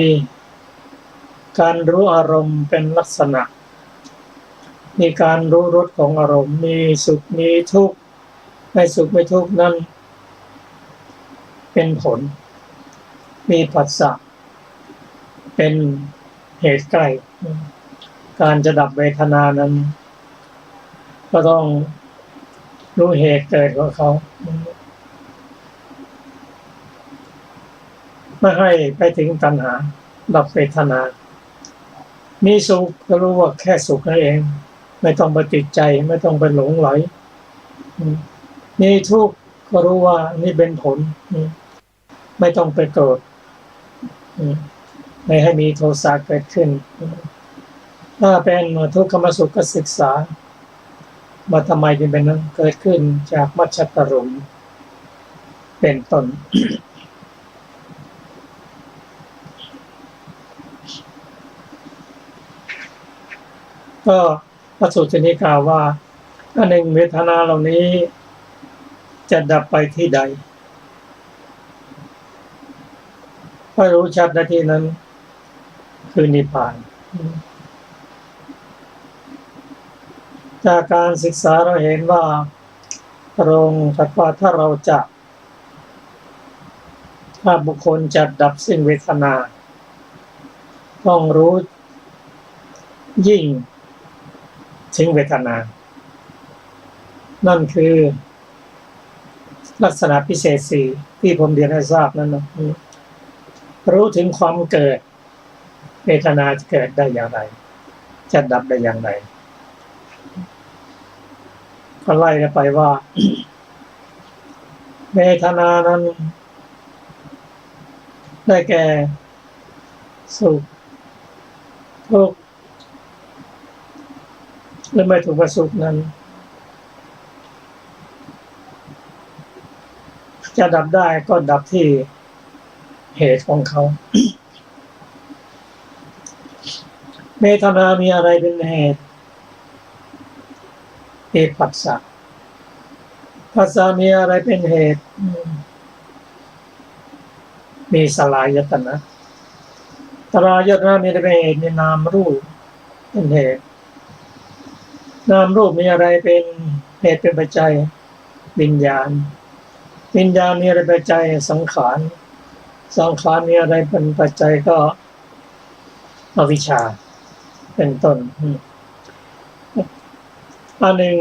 การรู้อารมณ์เป็นลักษณะมีการรู้รสของอารมณ์มีสุขมีทุกข์ไม่สุขไม่ทุกข์นั้นเป็นผลมีผัสสะเป็นเหตุใกล้การจะดับเวทนานั้นก็ต้องรู้เหตุเกิดของเขาไม่ให้ไปถึงตัณหาดับเวทนามีสุขก็รู้ว่าแค่สุขนั่นเองไม่ต้องไปติดใจไม่ต้องไปหลงไหลมีทุกข์ก็รู้ว่านี่เป็นผลไม่ต้องไปโกรธไม่ให้มีโทสะเกิดขึ้นถ้าเป็นทุกขมสุขก็ศึกษาว่าทำไมจึงเป็นนั้นเกิดขึ้นจากมัจฉตรุมเป็นต้น ก็พระสูตรนี้กล่าวว่าอันหนึ่งเวทนาเหล่านี้จะดับไปที่ใดถ้ารู้ชัดในที่นั้นคือนิพพานจากการศึกษาเราเห็นว่าตรงกับว่าถ้าบุคคลจะดับสิ้นเวทนาต้องรู้ยิ่งถึงเวทนานั่นคือลักษณะพิเศษสี่ที่ผมเรียนให้ทราบนั้นนะรู้ถึงความเกิดเวทนาจะเกิดได้อย่างไรจะดับได้อย่างไรก็ไล่ไปว่าเวทนานั้นได้แก่สุขทุกข์หรือไม่ถูกประสุขนั้นจะดับได้ก็ดับที่เหตุของเขาเวทนามีอะไรเป็นเหตุผัสสะมีอะไรเป็นเหตุมีสลายตนะสลายตนะมีอะไรเป็นเหตุมีนามรูปเป็นเหตุนามรูปมีอะไรเป็นเหตุเป็นปัจจัยวิญญาณมีอะไรเป็นปัจจัยสังขารมีอะไรเป็นปัจจัยก็อวิชชาเป็นต้นอันหนึ่ง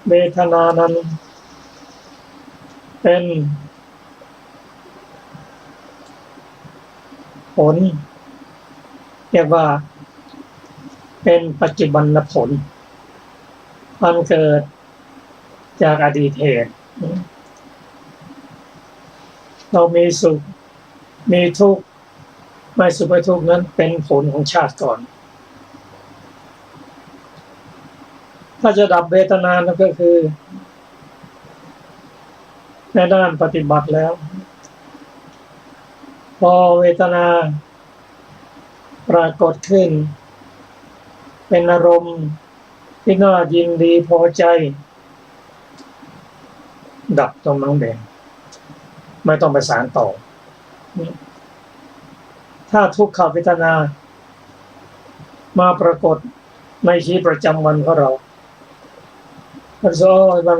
เวทนานั้นเป็นผลเรียกว่าเป็นปัจจุบันผลอันเกิดจากอดีตเหตุเรามีสุขมีทุกข์ไม่สุขไม่ทุกข์นั้นเป็นผลของชาติก่อนถ้าจะดับเวทนานั่นก็คือในด้านปฏิบัติแล้วพอเวทนา ปรากฏขึ้นเป็นอารมณ์ที่น่ายินดีพอใจดับตรงนั้นเองไม่ต้องไปสานต่อถ้าทุกขเวทนามาปรากฏในชีวิตประจำวันของเรา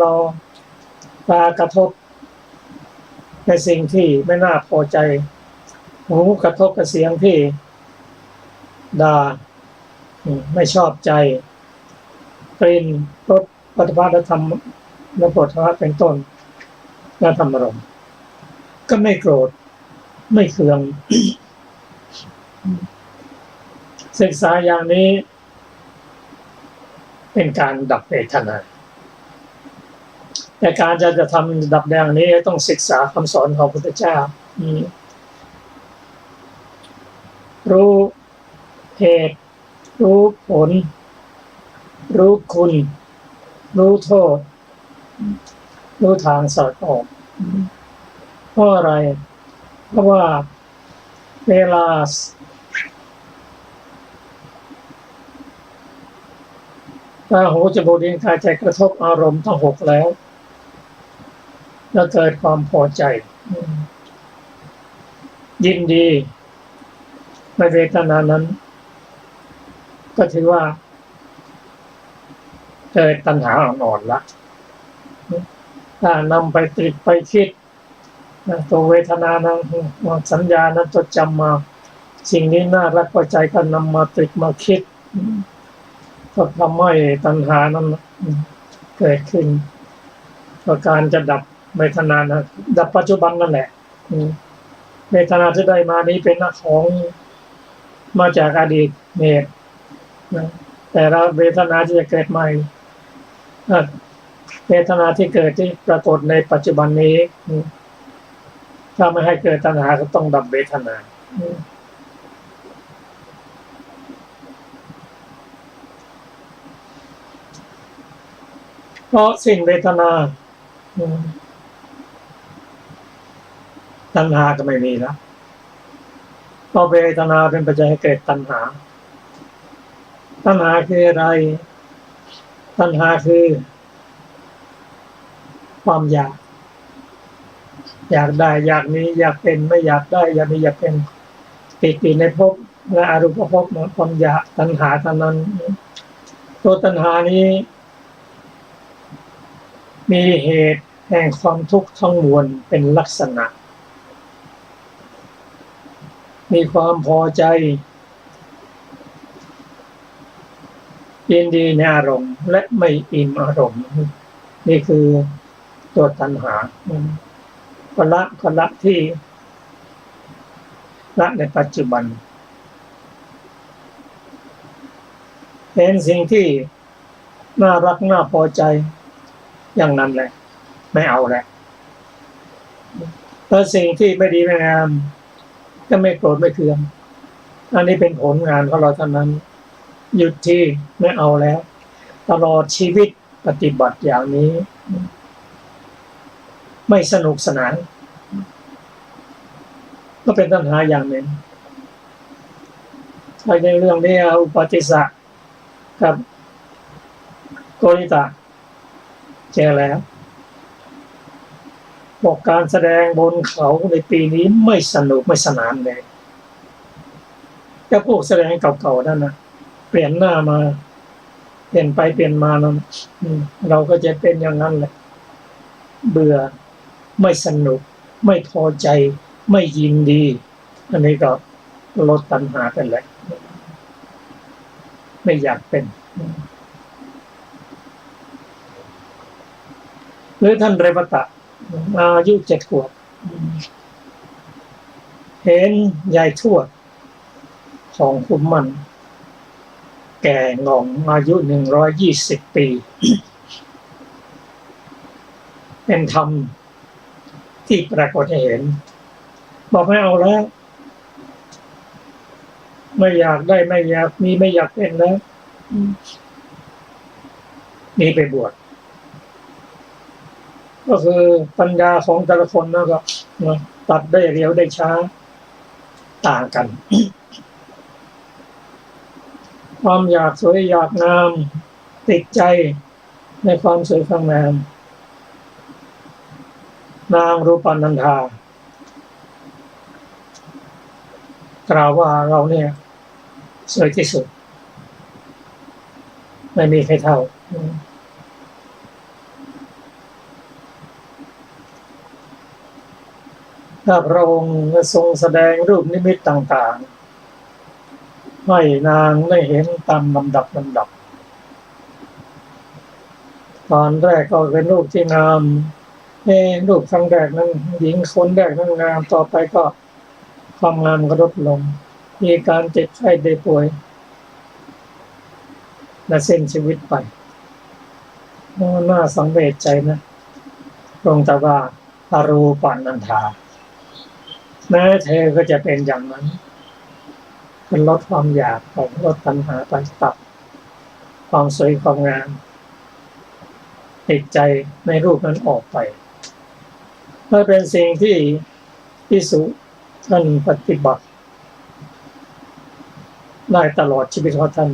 เราตากระทบในสิ่งที่ไม่น่าพอใจหูกระทบกับเสียงที่ด่าไม่ชอบใจกลิ่นรสปัจจุบันธรรมและโผฏฐัพพะเป็นต้นและธรรมารมณ์ก็ไม่โกรธไม่เคือง ศึกษาอย่างนี้เป็นการดับเวทนาแต่การจะทำดับอย่างนี้ต้องศึกษาคำสอนของพระพุทธเจ้ารู้เหตุรู้ผลรู้คุณรู้โทษรู้ทางสอดออกเพราะอะไรเพราะว่าเวลาตาหูจมูกลิ้นกายใจกระทบอารมณ์ทั้ง6แล้วเกิดความพอใจยินดีในเวทนานั้นก็ถือว่าเกิดตัณหาอ่อนๆละถ้านำไปตรึกไปคิดตัวเวทนานั้นสัญญานั้นจดจำมาสิ่งนี้น่ารักพอใจก็นำมาตรึกมาคิดก็ทำให้ตัณหานั้นเกิดขึ้นก็การจะดับเวทนานะดับปัจจุบันนั่นแหละเวทนาที่ได้มานี้เป็นของมาจากอดีตเหตุแต่เราเวทนาที่จะเกิดใหม่เวทนาที่เกิดที่ปรากฏในปัจจุบันนี้ถ้าไม่ให้เกิดตัณหาก็ต้องดับเวทนาเพราะสิ่งเวทนาตัณหาก็ไม่มีแล้วเพราะเวทนาเป็นปัจจัยให้เกิดตัณหาตัณหาคืออะไรตัณหาคือความอยากได้อยากมีอยากเป็นไม่อยากได้อยากมีอยากเป็นติดในภพและอรูปภพความอยากตัณหาเท่านั้นตัวตัณหานี้มีเหตุแห่งความทุกข์ทั้งมวลเป็นลักษณะมีความพอใจยินดีในอารมณ์และไม่อิ่มอารมณ์นี่คือตัวตัณหาก็ละที่ละในปัจจุบันเห็นสิ่งที่น่ารักน่าพอใจอย่างนั้นแหละไม่เอาแหละแล้วสิ่งที่ไม่ดีไม่งามก็ไม่โกรธไม่เคืองอันนี้เป็นผลงานของเราเท่านั้นหยุดที่ไม่เอาแล้วตลอดชีวิตปฏิบัติอย่างนี้ไม่สนุกสนานก็เป็นตัณหาอย่างหนึ่งในเรื่องนี้อุปาทิสสะกับโกริตะเจอแล้วบอกการแสดงบนเขาในปีนี้ไม่สนุกไม่สนานเลยก็พวกแสดงเก่าๆนั่นนะเปลี่ยนหน้ามาเปลี่ยนไปเปลี่ยนมานั้นเราก็จะเป็นอย่างนั้นแหละเบื่อไม่สนุกไม่พอใจไม่ยินดีอันนี้ก็ลดตัณหาไปเลยไม่อยากเป็นหรือท่านเรวตะอายุ7 ขวบเห็นยายทวดของคุณมันแก่งอมอายุ120 ปีเป็นธรรมที่ปรากฏให้เห็นบอกไม่เอาแล้วไม่อยากได้ไม่อยากมีไม่อยากเป็นแล้วนี่ไปบวชก็คือปัญญาของแต่ละคนนะก็ตัดได้เร็วได้ช้าต่างกัน ความอยากสวยอยากงามติดใจในความสวยความงามนางรูปนันธากล่าวว่าเราเนี่ยสวยที่สุดไม่มีใครเท่าถ้าพระองค์ทรงแสดงรูปนิมิตต่างๆให้นางได้เห็นตามลำดับตอนแรกก็เป็นรูปที่งามรูปครั้งแรกนั้นหญิงคนแรกนั้นงามต่อไปก็ความงามก็ลดลงมีการเจ็บไข้ได้ป่วยและสิ้นชีวิตไปน่าสังเวชใจนะตรงแต่ว่าอรูปนันธาแม้เธอก็จะเป็นอย่างนั้นเป็นลดความอยากไปลดตัณหาไปตัดความสวยความงามติดใจในรูปนั้นออกไปนั่นเป็นสิ่งที่ภิกษุท่านปฏิบัติได้ตลอดชีวิตของท่าน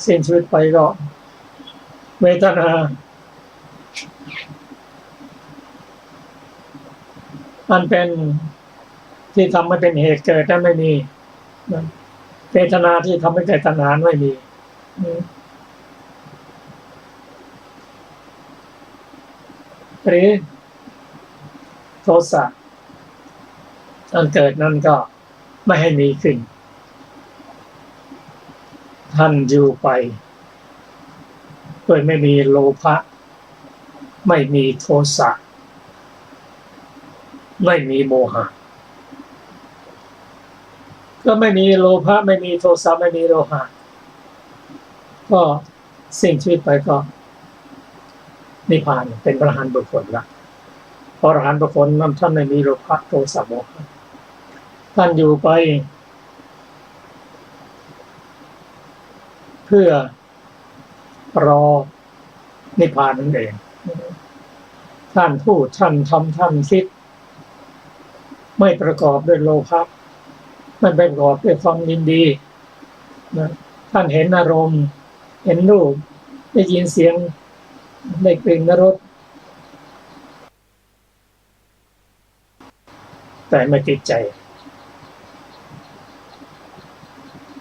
สิ้นชีวิตไปก็เวทนาอันเป็นที่ทำให้เป็นเหตุเกิดนั้นไม่มีเวทนาที่ทำให้เกิดตัณหาไม่มีหรือโทสะอันเกิดนั้นก็ไม่ให้มีขึ้นท่านอยู่ไปโดยไม่มีโลภะไม่มีโทสะไม่มีโมหะก็ไม่มีโลภะไม่มีโทสะไม่มีโมหะก็สิ้นชีวิตไปก็นิพพานเป็นพระอรหันต์บุคคลละพระอรหันต์บุคคลนั้นท่านไม่มีโลภะโทสะโมหะท่านอยู่ไปเพื่อรอนิพพานนั่นเองท่านพูดท่านทำท่านคิดไม่ประกอบด้วยโลภะไม่ประกอบด้วยความยินดีนะท่านเห็นอารมณ์เห็นรูปได้ยินเสียงได้กลิ่นรสแต่ไม่ติดใจ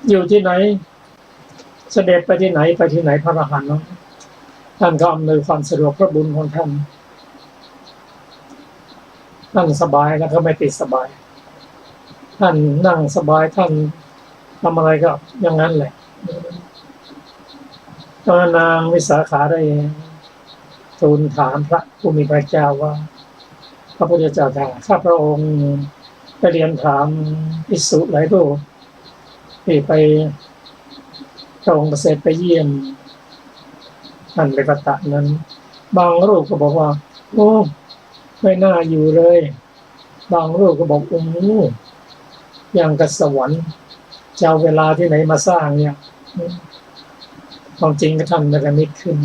อยู่ที่ไหนเสด็จไปที่ไหนไปที่ไหนพระอรหันต์นั้นท่านก็อำนวยความสะดวกพระบุญของท่านนั่งสบายแล้วก็ไม่ติดสบายท่านนั่งสบายท่านทำอะไรก็อย่างนั้นแหละตอนนางวิสาขาได้ทูลถามพระผู้มีพระเจ้าว่าพระพุทธเจ้าข้าพระองค์ไปเรียนถามภิกษุหลายรูปที่ไปพระองค์เสด็จไปเยี่ยมท่านเลปตะนั้นบางรูปก็บอกว่าโอ้ไม่น่าอยู่เลยบางรูปก็บอกโอ้อย่างกับสวรรค์จะเอาเวลาที่ไหนมาสร้างเนี่ยความจริงก็ท่านระมิดขึ้น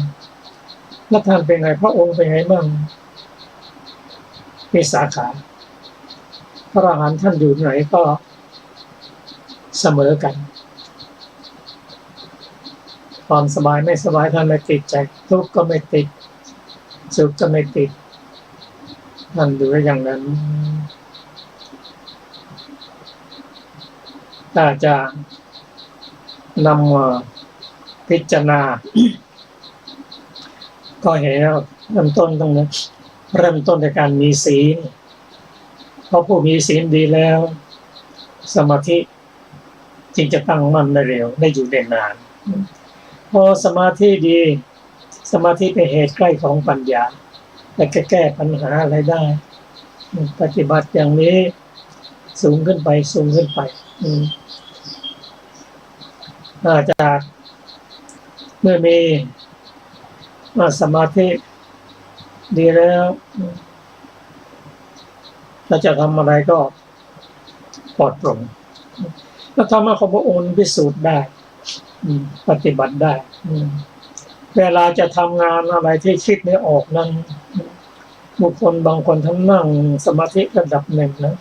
แล้วท่านเป็นไงพระองค์เป็นไงบ้างมีสาขาพระอรหันต์ท่านอยู่ไหนก็เสมอกันความสบายไม่สบายท่านไม่ติดใจทุกข์ก็ไม่ติดสุขก็ไม่ติดท่านดูอย่างนั้นถ้าจะนำมาพิจารณาก็เห็นเริ่มต้นตรงนี้เริ่มต้นในการมีศีลเพราะผู้มีศีลดีแล้วสมาธิจึงจะตั้งมั่นได้เร็วได้อยู่ได้นานพอสมาธิดีสมาธิเป็นเหตุใกล้ของปัญญาและแก้ปัญหาอะไรได้ปฏิบัติอย่างนี้สูงขึ้นไปจากเมื่อมีสมาธิดีแล้วเราจะทำอะไรก็ปลอดโปร่งแล้วธรรมะของพระองค์พิสูจน์ได้ปฏิบัติได้เวลาจะทำงานอะไรที่คิดไม่ออกนั้นบุคคลบางคนทั้งนั่งสมาธิระดับหนึ่งนะ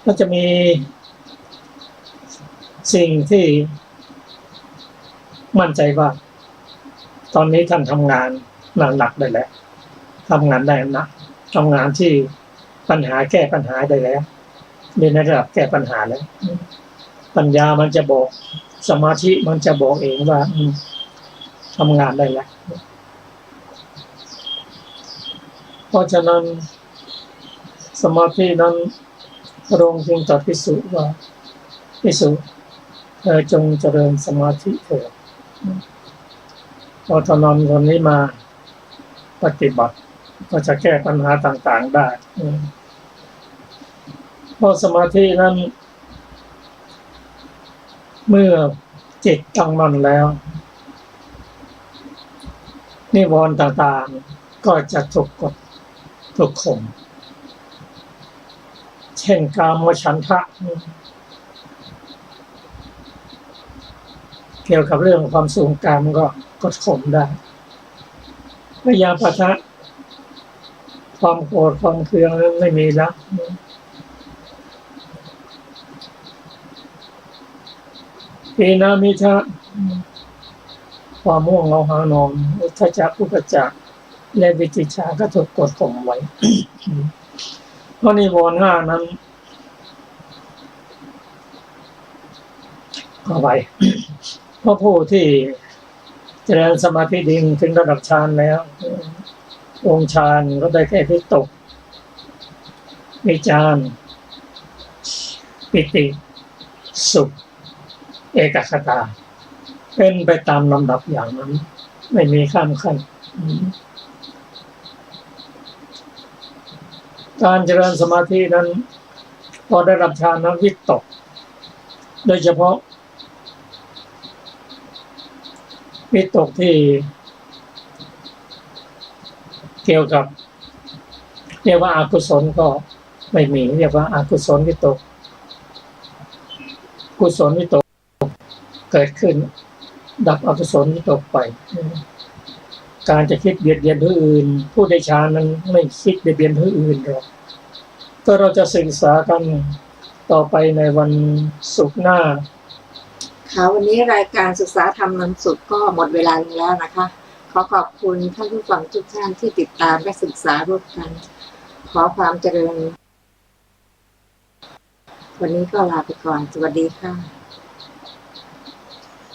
ก็จะมีสิ่งที่ มั่นใจว่า ตอนนี้ท่านทำงานหนักได้แล้วทำงานได้หนักทำงานที่ปัญหาแก้ปัญหาได้แล้วมีในระดับแก้ปัญหาแล้วปัญญามันจะบอกสมาธิมันจะบอกเองว่าทำงานได้แล้วเพราะฉะนั้นสมาธินั้นพระองค์จึงตรัสภิกษุว่าภิกษุเธอจงเจริญสมาธิเถิดพอตอนนั้นคนนี้มาปฏิบัติก็จะแก้ปัญหาต่างๆได้เพราะสมาธินั้นเมื่อจิตตั้งมั่นแล้วนิวรณ์ต่างๆก็จะถูกกดถูกข่มเช่นกามฉันทะเกี่ยวกับเรื่องความสูงกามก็กดข่มได้พยาปะทะความโกรธความเคืองนั้นไม่มีแล้วปีนามิทะความม่วงเหงาหานอนอุทธัจจะอุปจักและวิจิกิจฉาก็ถูกกดข่มไว้ เพราะนิวรณ์ห้านั้นก็ไป เพราะผู้ที่เจริญสมาธิดีถึงระดับฌานแล้วองค์ฌานก็ได้แค่วิตกวิจารปิติสุขเอกคตาเป็นไปตามลำดับอย่างนั้นไม่มีข้ามขั้นการเจริญสมาธินั้นพอได้รับฌานนั้นวิตกโดยเฉพาะวิตกที่เกี่ยวกับเรียกว่าอกุศลก็ไม่มีเรียกว่าอกุศลวิตกกุศลวิตกเกิดขึ้นดับอกุศลวิตกไปการจะคิดเบียดเบียนผู้อื่นผู้ได้ฌานนั้นไม่คิดเบียดเบียนผู้อื่นหรอกก็เราจะศึกษากันต่อไปในวันศุกร์หน้าค่ะวันนี้รายการศึกษาธรรมนำสุขก็หมดเวลาลงแล้วนะคะขอขอบคุณท่านผู้ฟังทุกท่านที่ติดตามและศึกษาร่วมกันขอความเจริญวันนี้ก็ลาไปก่อนสวัสดีค่ะ